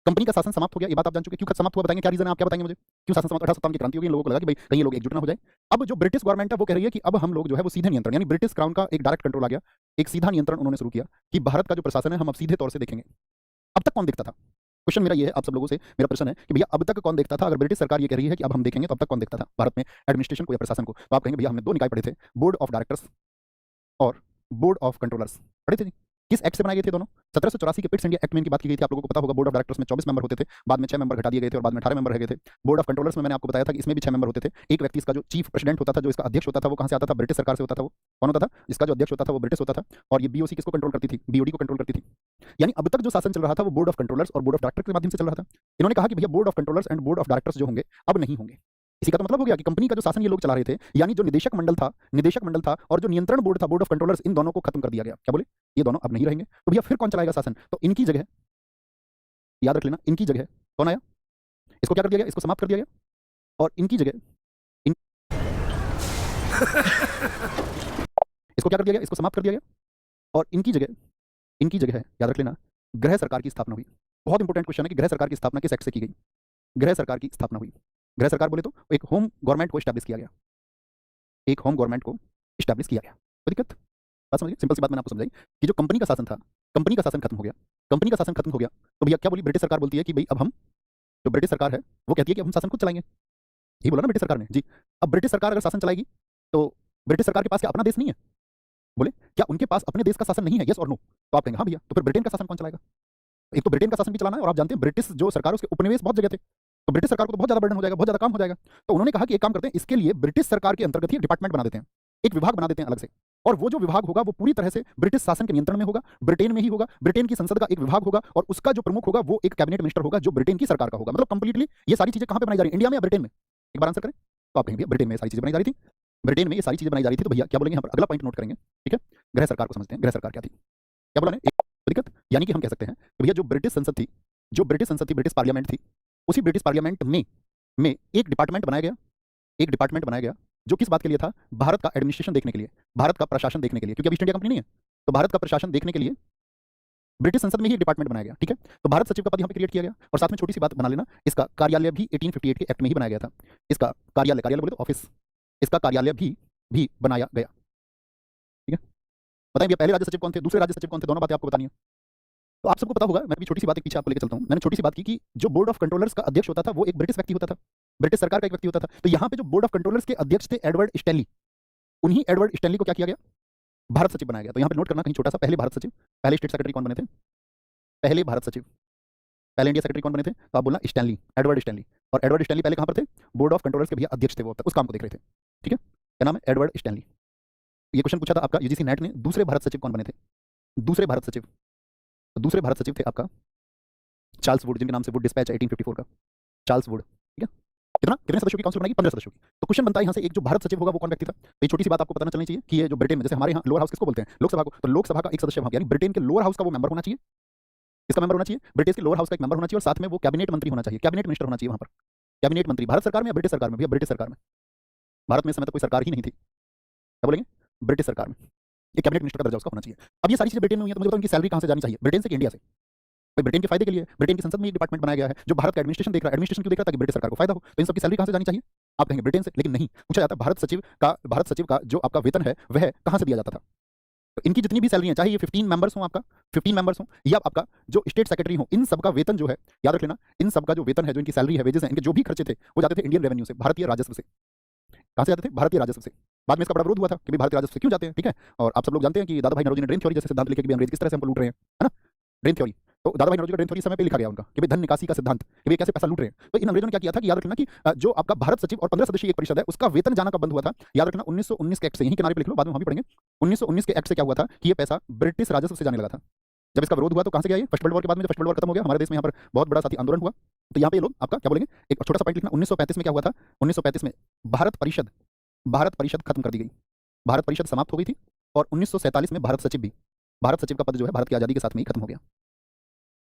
Company का शासन समाप्त हो गया, ये बात आप जान चुके। क्यों समाप्त हुआ बताएंगे, क्या रीजन है, आप क्या बताएंगे मुझे, क्यों शासन समाप्त? 1857 की क्रांति हो गई, इन लोगों को लगा कि भाई कहीं ये लोग एकजुट ना हो जाए। अब जो ब्रिटिश गवर्नमेंट है वो कह रही है कि अब हम लोग जो है वो सीधे नियंत्रण, यानी ब्रिटिश क्राउन का एक डायरेक्ट कंट्रोल आ गया, एक सीधा नियंत्रण उन्होंने शुरू किया कि भारत का जो प्रशासन है हम अब सीधे तौर से देखेंगे। अब तक कौन देखता था? क्वेश्चन मेरा ये है, आप सब लोगों से मेरा प्रश्न है कि भैया अब तक कौन देखता था? अगर ब्रिटिश सरकार ये कह रही है कि अब हम देखेंगे, तो अब तक कौन देखता था भारत में एडमिनिस्ट्रेशन को या प्रशासन को? तो आप कहेंगे भैया हमने दो निकाय पढ़े थे, बोर्ड ऑफ डायरेक्टर्स और बोर्ड ऑफ कंट्रोलर्स, पढ़े थे जी। किस एक्ट से बनाए गए थे दोनों? 1784 के पिट्स इंडिया एक्ट में इनकी बात की गई थी, आप लोगों को पता होगा। बोर्ड ऑफ डायरेक्टर्स में 24 मेंबर होते थे, बाद में 6 मेंबर घटा दिए गए थे और बाद में 18 मेंबर रह गए थे। बोर्ड ऑफ कंट्रोलर्स में मैंने आपको बताया था कि इसमें भी 6 मेंबर होते थे। एक व्यक्ति इसका जो चीफ प्रेसिडेंट होता था, जो इसका अध्यक्ष होता था, वो कहां से आता था? ब्रिटिश सरकार से होता था। वो कौन होता था? इसका जो अध्यक्ष होता था वो ब्रिटिश होता था। और ये बीओसी किसको कंट्रोल करती थी? बीओडी को कंट्रोल करती थी। यानी अब तक जो शासन चल रहा था वो बोर्ड ऑफ कंट्रोलर्स और बोर्ड ऑफ डायरेक्टर्स के माध्यम से चल रहा था। इन्होंने कहा कि भैया board of controllers and board of directors जो होंगे अब नहीं होंगे। इसी का तो मतलब हो गया कि कंपनी का जो शासन ये लोग चला रहे थे, यानी जो निदेशक मंडल था और जो नियंत्रण बोर्ड था, बोर्ड ऑफ कंट्रोलर्स, इन दोनों को खत्म कर दिया गया। क्या बोले? ये दोनों अब नहीं रहेंगे। तो भैया फिर कौन चलाएगा शासन? तो इनकी जगह, याद रख लेना, इनकी जगह कौन आया? इसको क्या कर दिया गया? इसको समाप्त कर दिया गया। और इनकी जगह इन... इसको क्या कर दिया गया? इसको समाप्त कर दिया गया। और इनकी जगह है, याद रख लेना, गृह सरकार की स्थापना हुई। बहुत इंपॉर्टेंट क्वेश्चन है कि गृह सरकार की स्थापना किस एक्ट से की गई? गृह सरकार की स्थापना हुई। गृह सरकार बोले तो एक होम गवर्नमेंट को स्टैब्लिश किया गया, एक होम गवर्नमेंट को स्टैब्लिश किया गया। कोई दिक्कत? बात समझिए, सिंपल सी बात मैंने आपको समझाई कि जो कंपनी का शासन था, कंपनी का शासन खत्म हो गया। कंपनी का शासन खत्म हो गया तो भैया क्या बोली? ब्रिटिश सरकार बोलती है कि भाई अब हम, जो ब्रिटिश सरकार है वो कहती है कि अब हम शासन खुद चलाएंगे। यही बोला ना ब्रिटिश सरकार ने जी। अब ब्रिटिश सरकार अगर शासन चलाएगी तो ब्रिटिश सरकार के पास क्या अपना देश नहीं है? बोले क्या उनके पास अपने देश का शासन नहीं है? यस और नो? तो आप कहेंगे हाँ भैया, तो फिर ब्रिटेन का शासन कौन चलाएगा? एक तो ब्रिटेन का शासन भी चलाना है, और आप जानते हैं ब्रिटिश जो सरकार है उसके उपनिवेश बहुत जगह थे, तो ब्रिटिश सरकार को तो बहुत ज्यादा बर्डन हो जाएगा, बहुत ज्यादा काम हो जाएगा। तो उन्होंने कहा कि एक काम करते हैं, इसके लिए ब्रिटिश सरकार के अंतर्गत ही डिपार्टमेंट बना देते हैं, एक विभाग बना देते हैं अलग से। और वो जो विभाग होगा वो पूरी तरह से ब्रिटिश शासन के नियंत्रण में होगा, ब्रिटेन में ही होगा। ब्रिटेन की संसद का एक विभाग होगा और उसका जो प्रमुख होगा वो एक कैबिनेट मिनिस्टर होगा जो ब्रिटेन की सरकार का होगा। मतलब कंप्लीटली ये सारी चीजें कहां पे बनाई जा रही है? इंडिया में या ब्रिटेन में? एक बार आंसर करें। तो आप कहेंगे भैया ब्रिटेन में सारी चीजें बनाई जा रही थी, ब्रिटेन में ये सारी चीजें बनाई जा रही थी। तो भैया क्या बोलेंगे यहाँ पर? अगला पॉइंट नोट करेंगे, ठीक है? गृह सरकार को समझते हैं। गृह सरकार क्या थी? क्या बोला एक दिक्कत, यानी कि हम कह सकते हैं कि भैया जो ब्रिटिश संसद थी, ब्रिटिश पार्लियामेंट थी, उसी ब्रिटिश पार्लियामेंट में एक डिपार्टमेंट बनाया गया, एक डिपार्टमेंट बनाया गया जो किस बात के लिए था? भारत का एडमिनिस्ट्रेशन देखने के लिए, भारत का प्रशासन देखने के लिए, क्योंकि अभी ईस्ट इंडिया कंपनी नहीं है, तो भारत का प्रशासन देखने के लिए ब्रिटिश संसद में ही एक डिपार्टमेंट बनाया गया। ठीक है, तो भारत सचिव का पद यहाँ पे क्रिएट किया गया। और साथ में छोटी सी बात बना लेना, इसका कार्यालय भी 1858 के एक्ट में ही बनाया गया था। इसका कार्यालय बोले तो ऑफिस, इसका कार्यालय भी बनाया गया। ठीक है, बताइए भैया पहले राज्य सचिव कौन थे, दूसरे राज्य सचिव कौन थे? दोनों बातें आपको बतानी है। तो आप सबको पता होगा, मैं भी छोटी सी बात एक पीछे आपको लेकर चलता हूं। मैंने छोटी सी बात की कि जो बोर्ड ऑफ कंट्रोलर्स का अध्यक्ष होता था वो एक ब्रिटिश व्यक्ति होता था, ब्रिटिश सरकार का एक व्यक्ति होता था। तो यहाँ पे जो बोर्ड ऑफ कंट्रोलर्स के अध्यक्ष थे एडवर्ड स्टैनली, उन्हीं एडवर्ड स्टैनली को क्या किया गया? भारत सचिव बनाया गया। तो यहाँ पे नोट करना कहीं छोटा सा, पहले भारत सचिव, पहले स्टेट सेक्रेटरी कौन बने थे? पहले भारत सचिव, पहले इंडिया सेक्रेटरी कौन बने थे? तो आप बोलना स्टैनली, एडवर्ड स्टैनली। और एडवर्ड स्टैनली पहले कहाँ पर थे? बोर्ड ऑफ कंट्रोलर्स के भैया अध्यक्ष थे, वो उस काम को देख रहे थे। ठीक है, क्या नाम है? Edward Stanley. ये क्वेश्चन पूछा था आपका यूजीसी नेट ने, दूसरे भारत सचिव कौन बने थे? दूसरे भारत सचिव, दूसरे भारत सचिव थे आपका चार्ल्स वुड, जिनके नाम से वुड डिस्पैच 1854 का, चार्ल्स वुड। ठीक है, कितने सदस्यों की काउंसिल बनाएगी? 15 सदस्यों की। तो क्वेश्चन बनता है यहाँ से, एक जो भारत सचिव होगा वो कौन व्यक्ति था? तो ये छोटी सी बात आपको पता चलनी चाहिए कि ये जो ब्रिटेन में, जैसे हमारे यहाँ लोअर हाउस किसको बोलते हैं? लोकसभा को, तो लोकसभा का एक सदस्य वहाँ, यानी ब्रिटेन के लोअर हाउस का वो मेंबर होना चाहिए। इसका मेंबर होना चाहिए, ब्रिटिश के लोअर हाउस का एक मेंबर होना चाहिए, और साथ में वो कैबिनेट मंत्री होना चाहिए, कैबिनेट मिनिस्टर होना चाहिए वहाँ पर। कैबिनेट मंत्री भारत सरकार में या ब्रिटिश सरकार में? भैया ब्रिटिश सरकार में। भारत में इस समय तक कोई सरकार ही नहीं थी, क्या बोलेंगे? ब्रिटिश सरकार में एक कैबिनेट मिनिस्टर का दर्जा उसका होना चाहिए। अब ये सारी चीजें ब्रिटेन में हुई है, तो मुझे बताओ इनकी सैलरी कहाँ से जानी चाहिए? ब्रिटेन से कि इंडिया से? भाई ब्रिटेन के फायदे के लिए, ब्रिटेन की संसद में एक डिपार्टमेंट बनाया गया है जो भारत का एडमिनिस्ट्रेशन देख रहा है। एडमिनिस्ट्रेशन क्यों देख रहा है? ताकि ब्रिटिश सरकार को फायदा हो। तो इन सबकी सैलरी कहाँ से जानी चाहिए? आप कहेंगे ब्रिटेन से, लेकिन नहीं, पूछा जाता है भारत सचिव का जो आपका वेतन है वह कहाँ से दिया जाता था? तो इनकी जितनी भी सैलरी है, चाहे ये 15 मेंबर्स हो, आपका 15 मेंबर्स हो, या आपका जो स्टेट सेक्रेटरी हो, इन सबका वेतन जो है, याद रख लेना, इन सबका जो वेतन है, जो इनकी सैलरी है, वेजेस है, इनके जो भी खर्चे थे वो जाते थे इंडियन रेवेन्यू से, भारतीय राजस्व से। कहाँ से जाते थे? भारतीय राजस्व से। बाद में इसका बड़ा विरोध हुआ था कि भाई भारतीय राजस्व से क्यों जाते हैं। ठीक है, और आप सब लोग जानते हैं कि दादा भाई नौरोजी ने ड्रेन थ्योरी जैसे सिद्धांत लिखे कि अंग्रेज किस तरह से हमको लूट रहे हैं, है ना? ड्रेन थ्योरी, तो दादा भाई नौरोजी का ड्रेन थ्योरी समय पे लिखा गया उनका कि भाई धन निकासी का सिद्धांत, कि भाई कैसे पैसा लूट रहे हैं। तो इन अंग्रेजों ने क्या किया था कि याद रखना कि जो आपका भारत सचिव और 15 सदस्यीय एक परिषद है उसका वेतन जाना कब बंद हुआ था? याद रखना 1919 के एक्ट से, यही किनारे पे लिख लो, बाद में हम भी पढ़ेंगे। 1919 के एक्ट से क्या हुआ था कि ये पैसा ब्रिटिश राजस्व से जाने लगा था। जब इसका विरोध हुआ तो कहां से गया ये? फर्स्ट वर्ल्ड वॉर के बाद में, जब फर्स्ट वर्ल्ड वॉर खत्म हो गया, हमारे देश में यहाँ पर बहुत बड़ा साथी आंदोलन हुआ। तो यहाँ पे लोग आपका क्या बोलेंगे, एक छोटा सा पॉइंट लिखना, 1935 में क्या हुआ था? 1935 में भारत परिषद खत्म कर दी गई, भारत परिषद समाप्त हो गई थी। और 1947 में भारत सचिव का पद जो है भारत की आजादी के साथ में ही खत्म हो गया।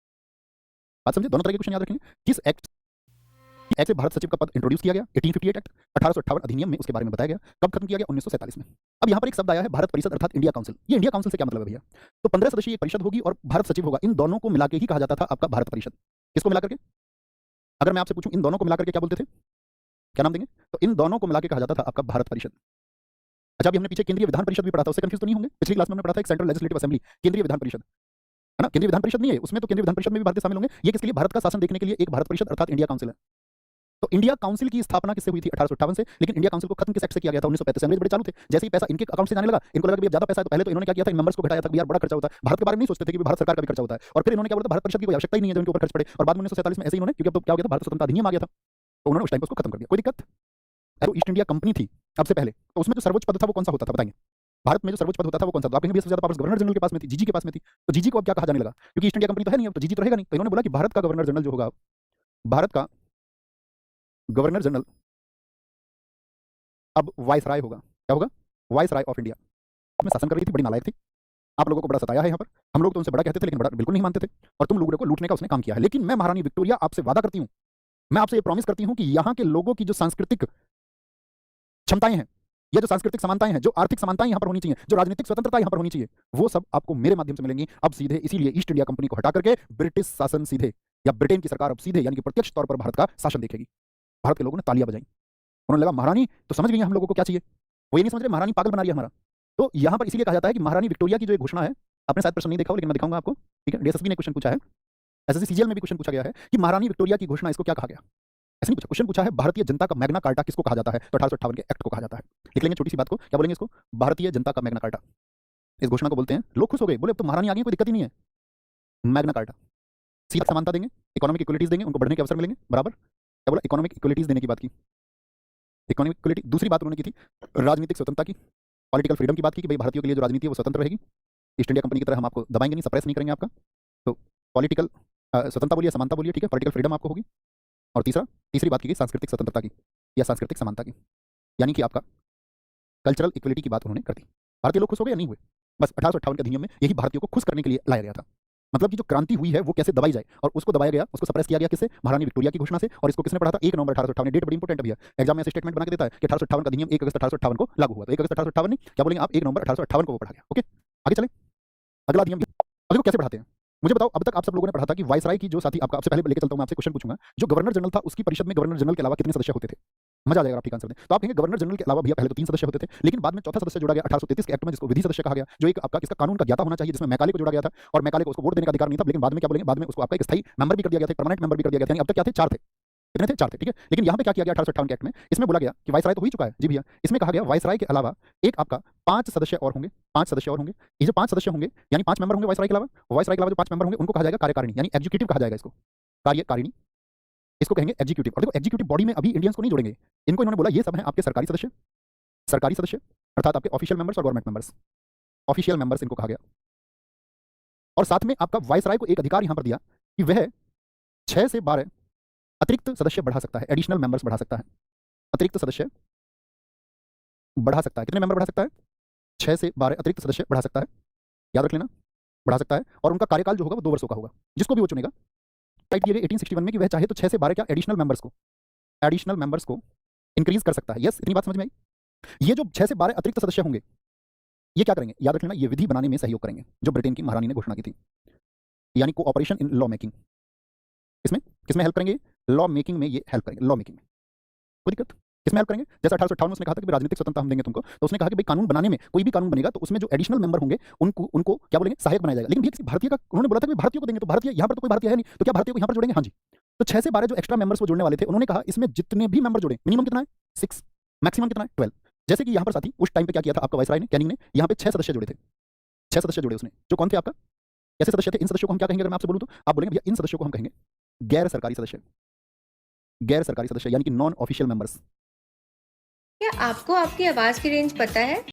बात समझे? दोनों तरह के क्वेश्चन याद रखेंगे। किस एक्ट से भारत सचिव का पद इंट्रोड्यूस किया गया? 1858 एक्ट, 1858 अधिनियम में उसके बारे में बताया गया। कब खत्म किया गया? 1947 में। अब यहाँ पर एक शब्द आया है भारत परिषद अर्थात इंडिया काउंसिल। ये इंडिया काउंसिल से क्या मतलब है भैया? तो 15 सदस्यीय एक परिषद होगी और भारत सचिव होगा, इन दोनों को मिला के ही कहा जाता था आपका भारत परिषद। किसको मिला करके? अगर मैं आपसे पूछूं इन दोनों को मिला करके क्या बोलते थे, क्या नाम देंगे? तो इन दोनों को मिला के कहा जाता था आपका भारत परिषद। अच्छा, अभी हमने पीछे केंद्रीय विधान परिषद भी पढ़ा था, उससे कंफ्यूज तो नहीं होंगे? पिछली क्लास में हमने पढ़ा था एक सेंट्रल लेजिस्लेटिव असेंबली, केंद्रीय विधान परिषद, है ना? केंद्रीय विधान परिषद नहीं है उसमें, तो केंद्रीय विधान परिषद में भी भारतीय शामिल होंगे। ये किसके लिए? भारत का शासन देखने के लिए एक भारत परिषद अर्थात इंडिया काउंसिल है। तो इंडिया काउंसिल की स्थापना किससे हुई थी? 1858 से। लेकिन इंडिया काउंसिल को खत्म किस एक्ट से किया गया था? 1935 से। अंग्रेज बड़े चालू थे, जैसे ही पैसा इनके अकाउंट से जाने लगा, इनको लगा कि ज्यादा पैसा है, तो पहले तो इन्होंने क्या किया था, इन मेंबर्स को घटाया था कि यार बड़ा खर्चा होता है, भारत के बारे में नहीं सोचते थे कि भारत सरकार का भी खर्चा होता है। और फिर इन्होंने क्या बोला, भारत परिषद की कोई आवश्यकता ही नहीं है जो इनके ऊपर खर्च पड़े। और बाद में 1947 में ऐसे ही इन्होंने, क्योंकि अब तो क्या हो गया था, भारत स्वतंत्रता अधिनियम आ गया था, तो उन्होंने उस टाइम उसको खत्म कर दिया। कोई दिक्कत? तो ईस्ट इंडिया कंपनी थी अब से पहले, तो उसमें जो सर्वोच्च पद था वो कौन सा होता था बताएंगे? भारत में जो सर्वोच्च पद होता था वो कौन सा था? आप कहेंगे सबसे ज्यादा पावर्स गवर्नर जनरल के पास में थी, जीजी के पास में थी। तो जीजी को अब क्या कहा जाने लगा? क्योंकि ईस्ट इंडिया कंपनी तो है नहीं, अब तो जीजी तो रहेगा नहीं। तो इन्होंने बोला कि भारत का गवर्नर जनरल जो होगा, भारत का गवर्नर जनरल अब वाइसराय होगा। क्या होगा? Viceroy of India. में शासन कर रही थी, बड़ी नालायक थी, आप लोगों को बड़ा सताया है यहाँ पर। हम लोग तो उनसे बड़ा कहते थे लेकिन बड़ा बिल्कुल नहीं मानते थे, और तुम लोगों को लूटने का उसने काम किया है। लेकिन मैं महारानी विक्टोरिया आपसे वादा करती हूँ, मैं आपसे ये प्रॉमिस करती हूँ कि यहाँ के लोगों की जो सांस्कृतिक क्षमताएं हैं, ये जो सांस्कृतिक समानताएं हैं, जो आर्थिक समानताएं यहाँ पर होनी चाहिए, जो राजनीतिक स्वतंत्रता यहाँ पर होनी चाहिए, वो सब आपको मेरे माध्यम से मिलेंगी अब सीधे। इसीलिए ईस्ट इंडिया कंपनी को हटा करके ब्रिटिश शासन सीधे, या ब्रिटेन की सरकार अब सीधे यानी कि प्रत्यक्ष तौर पर भारत का शासन देखेगी। भारत के लोगों ने तालियां बजाई, उन्होंने लगा महारानी तो समझ गई हम लोगों को क्या चाहिए। वो ये नहीं समझ रहे महारानी पागल बना रही है हमारा। तो यहाँ पर इसीलिए कहा जाता है कि महारानी विक्टोरिया की जो एक घोषणा है, आपने शायद प्रश्न नहीं देखा हो लेकिन मैं दिखाऊंगा आपको, ठीक है? डीएसएसबी ने क्वेश्चन पूछा है, एसएससी सीजीएल में भी क्वेश्चन पूछा गया है कि महारानी विक्टोरिया की घोषणा, इसको क्या कहा गया? ऐसे नहीं पूछा, क्वेश्चन पूछा है भारतीय जनता का मैग्ना कार्टा किसको कहा जाता है? तो 1858 के एक्ट को कहा जाता है। लिख लेंगे छोटी सी बात को, क्या बोलेंगे इसको? भारतीय जनता का मैग्ना कार्टा, इस घोषणा को बोलते हैं। लोग खुश हो गए, बोले अब तो महारानी आ गई, कोई दिक्कत ही नहीं है। मैग्ना कार्टा, सीधा समानता देंगे, इकोनॉमिक इक्वलिटीज देंगे, उनको बढ़ने के अवसर मिलेंगे बराबर। क्या बोला? इकोनॉमिक इक्वलिटीज देने की बात की, इकोनॉमिक इक्वलिटी। दूसरी बात उन्होंने की थी राजनीतिक स्वतंत्रता की, पॉलिटिकल फ्रीडम की बात की कि भाई भारतीयों के लिए जो राजनीति है वो स्वतंत्र रहेगी, ईस्ट इंडिया कंपनी की तरह हम आपको दबाएंगे नहीं, सप्रेस नहीं करेंगे आपका। तो पॉलिटिकल स्वतंत्रता बोलिए, समानता बोलिए, ठीक है, पॉलिटिकल फ्रीडम आपको होगी। और तीसरी बात की गई सांस्कृतिक स्वतंत्रता की या सांस्कृतिक समानता की, यानी कि आपका कल्चरल इक्वलिटी की बात उन्होंने कर दी। भारतीय लोग खुश हो गए या नहीं हुए? बस 1858 के अधिनियम में यही भारतीयों को खुश करने के लिए लाया गया था। मतलब कि जो क्रांति हुई है वो कैसे दबाई जाए, और उसको दबाया गया, उसको सप्रेस किया गया किससे? महारानी विक्टोरिया की घोषणा से। और इसको किसने पढ़ा था? 1 नवंबर 1858। डेट बड़ी इंपॉर्टेंट है, एग्जाम में ऐसे स्टेटमेंट बना के देता है कि 1858 का अधिनियम 1 अगस्त 1858 को लागू हुआ। तो 1 अगस्त 1858 नहीं, क्या बोलेंगे आप? 1 नवंबर 1858 को वो पढ़ा गया। ओके, आगे चले। अगला अधिनियम, अभी वो कैसे पढ़ाते हैं मुझे बताओ। अब तक आप सब लोगों ने पढ़ा था कि वाइसराय की जो साथी, आपका आपसे पहले लेके चलता हूं, मैं आपसे क्वेश्चन पूछूंगा, जो गवर्नर जनरल था उसकी परिषद में गवर्नर जनरल के अलावा कितने सदस्य होते थे? मजा आ जाएगा आप ठीक आंसर दें। तो आप कहेंगे गवर्नर जनरल के अलावा भैया पहले तो 3 सदस्य होते थे, लेकिन बाद में चौथा सदस्य जोड़ा गया 1833 के एक्ट में, जिसको विधि सदस्य कहा गया, जो एक आपका इसका कानून का ज्ञाता होना चाहिए, जिसमें मैकाले को जोड़ा गया था। और मैकाले को उसको वोट देने का अधिकार नहीं था, लेकिन बाद में क्या बोलेंगे, बाद में उसको आपका एक स्थायी मेंबर भी कर दिया गया था, परमानेंट मेंबर भी कर दिया गया था। अब तक क्या थे? 4 थे। कितने थे? 4 थे, ठीक है। लेकिन यहाँ पे क्या किया गया 1858 के एक्ट में? इसमें बोला गया कि वाइसराय तो हो ही चुका है जी भैया, इसमें कहा गया वाइसराय के अलावा एक आपका 5 सदस्य और होंगे, 5 सदस्य और होंगे। ये जो 5 सदस्य होंगे यानी 5 मेंबर होंगे वाइसराय के अलावा, वाइसराय के अलावा जो 5 मेंबर होंगे उनको कहा जाएगा कार्यकारिणी, यानी एग्जीक्यूटिव कहा जाएगा इसको, कार्यकारिणी इसको कहेंगे एग्जीक्यूटिव। और देखो एग्जीक्यूटिव बॉडी में अभी इंडियंस को नहीं जोड़ेंगे, इनको इन्होंने बोला ये सब हैं आपके सरकारी सदस्य, सरकारी सदस्य अर्थात आपके ऑफिशियल मेंबर्स और गवर्नमेंट मेंबर्स, ऑफिशियल मेंबर्स इनको कहा गया। और साथ में आपका वाइसराय को एक अधिकार यहां पर दिया कि वह 6 से 12 अतिरिक्त सदस्य बढ़ा सकता है, एडिशनल मेंबर्स बढ़ा सकता है, अतिरिक्त सदस्य बढ़ा सकता है। कितने मेंबर बढ़ा सकता है? 6 से 12 अतिरिक्त सदस्य बढ़ा सकता है, याद रख लेना, बढ़ा सकता है। और उनका कार्यकाल जो होगा वो 2 वर्षों का होगा, जिसको भी वो चुनेगा। टाइप किए गए 1861 में कि वह चाहे तो 6 से 12 क्या एडिशनल मेंबर्स को इंक्रीज कर सकता है। यस, इतनी बात समझ में आई। ये जो 6 से 12 अतिरिक्त सदस्य होंगे ये क्या करेंगे? याद रख लेना, ये विधि बनाने में सहयोग करेंगे, जो ब्रिटेन की महारानी ने घोषणा की थी, यानी कोऑपरेशन इन लॉ मेकिंग। इसमें किसमें हेल्प करेंगे? लॉ मेकिंग में ये हेल्प करेंगे, लॉ मेकिंग में। कोई दिक्कत? किसमें हेल्प करेंगे? जैसे 1858 में उसने कहा था कि राजनीतिक स्वतंत्रता हम देंगे तुमको, तो उसने कहा कि भाई कानून बनाने में, कोई भी कानून बनेगा तो उसमें जो एडिशनल मेंबर होंगे उनको क्या बोलेंगे? सहायक बनाया जाएगा। लेकिन भैया किसी भारतीय का उन्होंने बोला था कि भारतीयों को देंगे, तो भारतीय यहाँ पर तो कोई भारतीय है नहीं, तो क्या भारतीय को यहाँ पर जोड़ेंगे? हाँ जी। तो 6 से 12 जो एक्स्ट्रा मेंबर्स वो जोड़ने वाले थे, उन्होंने कहा इसमें जितने भी मेंबर जोड़े, मिनिमम कितना है? 6, मैक्सिमम कितना है? 12। जैसे कि यहाँ पर साथी उस टाइम पे क्या किया था आपका वाइसराय ने, कैनिंग ने, यहाँ पे 6 सदस्य जोड़े थे, 6 सदस्य जोड़े उसने, जो कौन थे आपका? कैसे सदस्य थे? इन सदस्यों को हम क्या कहेंगे? अगर मैं आपसे बोलूं तो आप बोलेंगे भैया इन सदस्यों को हम कहेंगे गैर सरकारी सदस्य, गैर सरकारी सदस्य यानी कि नॉन ऑफिशियल मेंबर्स। क्या आपको आपकी आवाज की रेंज पता है?